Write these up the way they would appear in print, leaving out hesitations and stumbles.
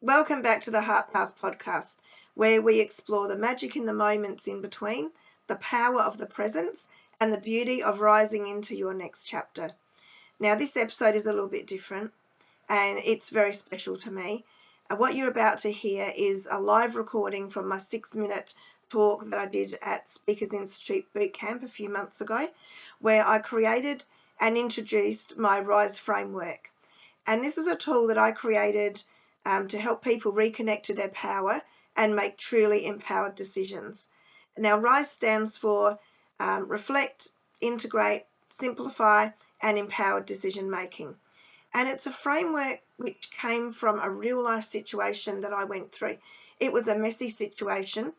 Welcome back to the Heart Path podcast, where we explore the magic in the moments in between, the power of the present, and the beauty of rising into your next chapter. Now, this episode is a little bit different, and it's very special to me. What you're about to hear is a live recording from my 6-minute talk that I did at Speakers Institute Bootcamp a few months ago, where I created and introduced my RISE framework. And this is a tool that I created to help people reconnect to their power and make truly empowered decisions. Now, RISE stands for Reflect, Integrate, Simplify, and Empowered Decision Making. And it's a framework which came from a real life situation that I went through. It was a messy situation.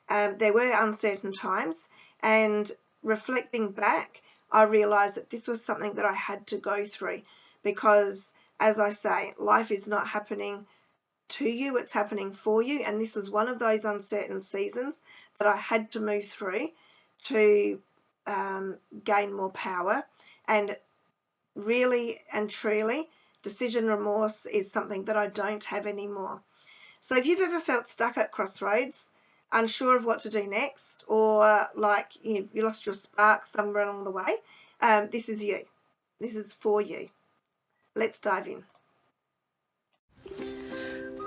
There were uncertain times, and reflecting back, I realised that this was something that I had to go through because, as I say, life is not happening to you, it's happening for you. And this was one of those uncertain seasons that I had to move through to gain more power. And really and truly, decision remorse is something that I don't have anymore. So if you've ever felt stuck at crossroads, unsure of what to do next, or like you lost your spark somewhere along the way, this is you. This is for you. Let's dive in.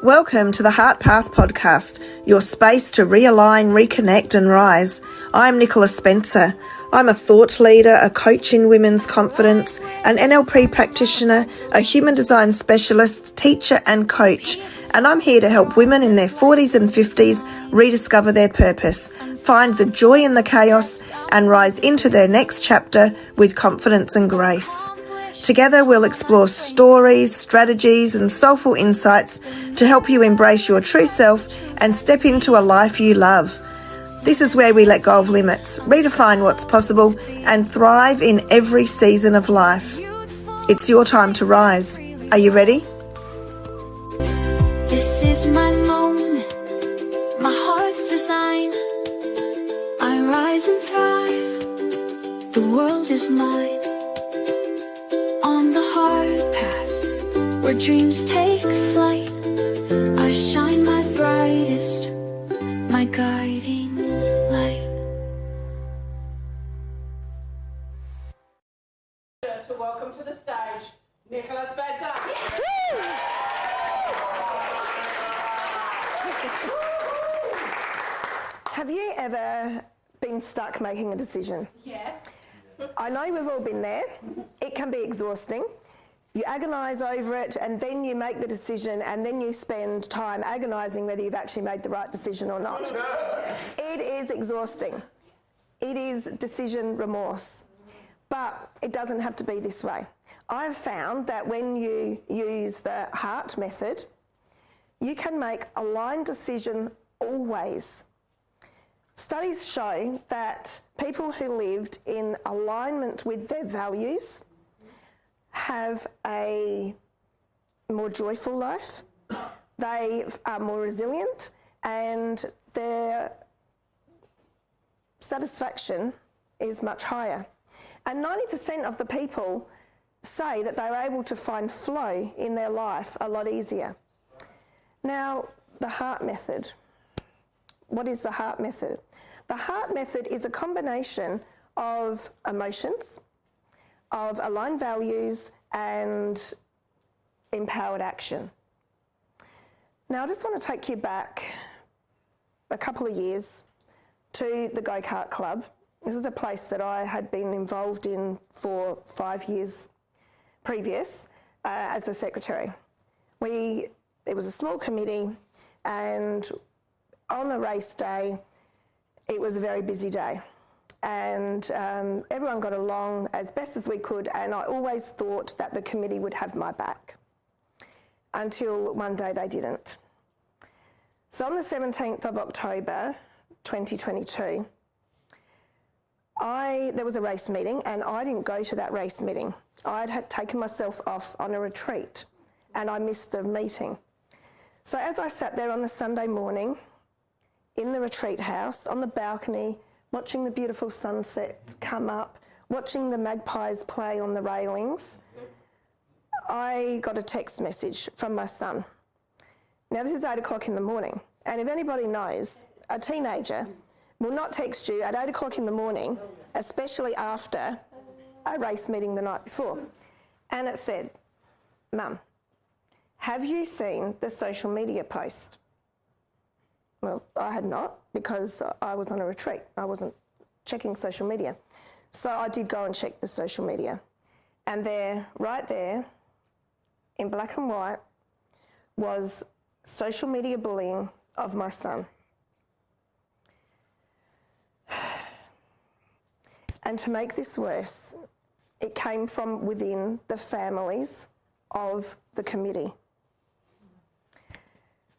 Welcome to the Heart Path podcast, your space to realign, reconnect and rise. I'm Nicola Spencer. I'm a thought leader, a coach in women's confidence, an NLP practitioner, a human design specialist, teacher and coach. And I'm here to help women in their 40s and 50s rediscover their purpose, find the joy in the chaos and rise into their next chapter with confidence and grace. Together we'll explore stories, strategies and soulful insights to help you embrace your true self and step into a life you love. This is where we let go of limits, redefine what's possible and thrive in every season of life. It's your time to rise. Are you ready? This is my moment, my heart's design. I rise and thrive, the world is mine. On the hard path, where dreams take flight, I shine my brightest, my guiding light. To welcome to the stage, Nicola Spencer. Have you ever been stuck making a decision? Yes. I know we've all been there. It can be exhausting. You agonise over it and then you make the decision and then you spend time agonising whether you've actually made the right decision or not. It is exhausting. It is decision remorse. But it doesn't have to be this way. I've found that when you use the heart method, you can make a aligned decision always. Studies show that people who lived in alignment with their values have a more joyful life, they are more resilient, and their satisfaction is much higher. And 90% of the people say that they're able to find flow in their life a lot easier. Now, the heart method. What is the heart method? The heart method is a combination of emotions, of aligned values and empowered action. Now, I just want to take you back a couple of years to the Go-Kart Club. This is a place that I had been involved in for 5 years previous as the secretary. It was a small committee, and on a race day, it was a very busy day. And everyone got along as best as we could, and I always thought that the committee would have my back until one day they didn't. So on the 17th of October 2022, there was a race meeting and I didn't go to that race meeting. Had taken myself off on a retreat and I missed the meeting. So as I sat there on the Sunday morning in the retreat house, on the balcony, watching the beautiful sunset come up, watching the magpies play on the railings, I got a text message from my son. Now, this is 8 o'clock in the morning, and if anybody knows, a teenager will not text you at 8 o'clock in the morning, especially after a race meeting the night before. And it said, "Mum, have you seen the social media post?" Well, I had not, because I was on a retreat. I wasn't checking social media. So I did go and check the social media. And there, right there, in black and white, was social media bullying of my son. And to make this worse, it came from within the families of the committee.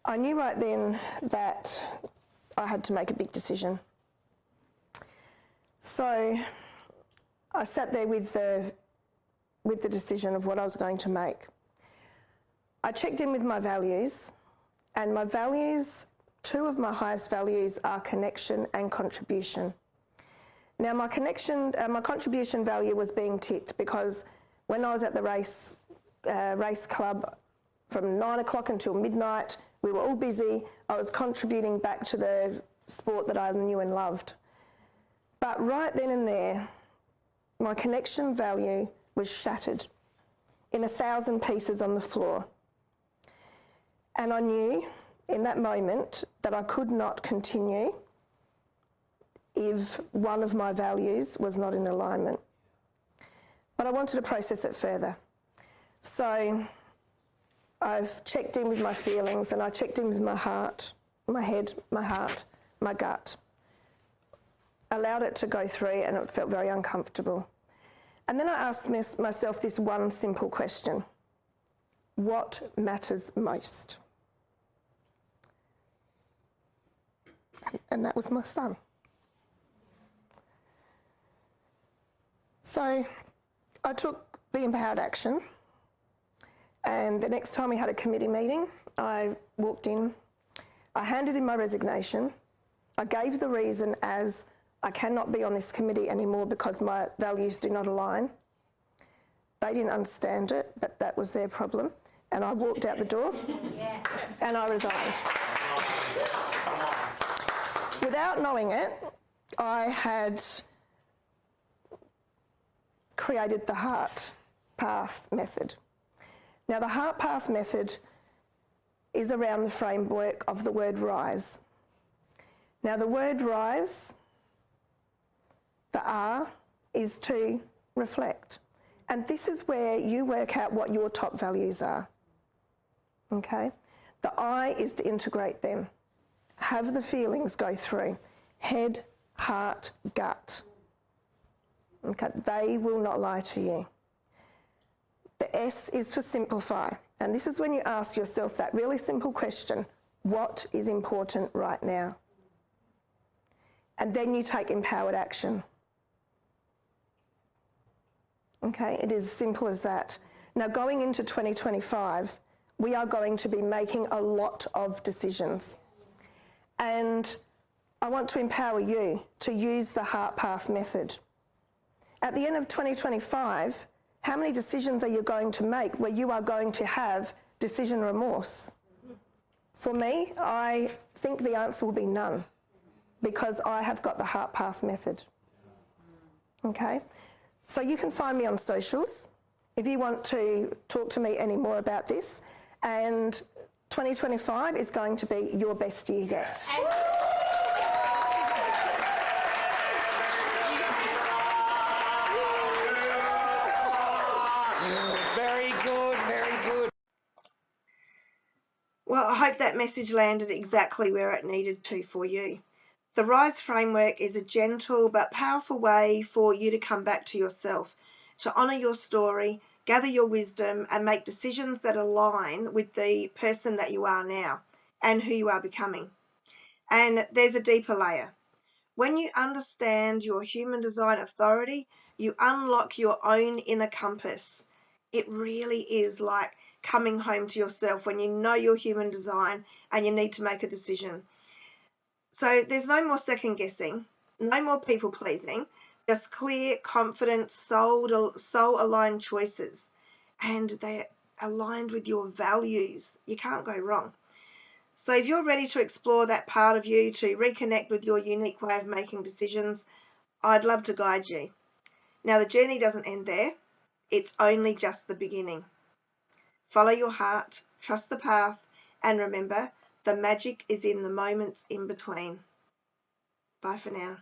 I knew right then that I had to make a big decision. So I sat there with the decision of what I was going to make. I checked in with my values, and my values, two of my highest values are connection and contribution. Now, my contribution value was being ticked because when I was at the race club from 9 o'clock until midnight, we were all busy. I was contributing back to the sport that I knew and loved. But right then and there, my connection value was shattered in 1,000 pieces on the floor. And I knew in that moment that I could not continue if one of my values was not in alignment. But I wanted to process it further. So I've checked in with my feelings, and I checked in with my heart, my head, my heart, my gut. Allowed it to go through, and it felt very uncomfortable. And then I asked myself this one simple question: what matters most? And that was my son. So I took the empowered action, and the next time we had a committee meeting, I walked in, I handed in my resignation, I gave the reason as I cannot be on this committee anymore because my values do not align. They didn't understand it, but that was their problem. And I walked out the door and I resigned. Without knowing it, I had created the Heart Path method. Now, the Heart Path method is around the framework of the word rise. Now, the word rise, the R, is to reflect. And this is where you work out what your top values are. Okay? The I is to integrate them. Have the feelings go through. Head, heart, gut. Okay? They will not lie to you. The S is for simplify. And this is when you ask yourself that really simple question: what is important right now? And then you take empowered action. Okay, it is as simple as that. Now, going into 2025, we are going to be making a lot of decisions. And I want to empower you to use the Heart Path method. At the end of 2025, how many decisions are you going to make where you are going to have decision remorse? For me, I think the answer will be none, because I have got the Heart Path method. Okay? So you can find me on socials if you want to talk to me any more about this. And 2025 is going to be your best year yet. Very good, very good. Well, I hope that message landed exactly where it needed to for you. The RISE framework is a gentle but powerful way for you to come back to yourself, to honour your story, gather your wisdom, and make decisions that align with the person that you are now and who you are becoming. And there's a deeper layer. When you understand your human design authority, you unlock your own inner compass. It really is like coming home to yourself when you know your human design and you need to make a decision. So there's no more second guessing, no more people pleasing, just clear, confident, soul-aligned choices. And they're aligned with your values. You can't go wrong. So if you're ready to explore that part of you, to reconnect with your unique way of making decisions, I'd love to guide you. Now, the journey doesn't end there. It's only just the beginning. Follow your heart, trust the path, and remember, the magic is in the moments in between. Bye for now.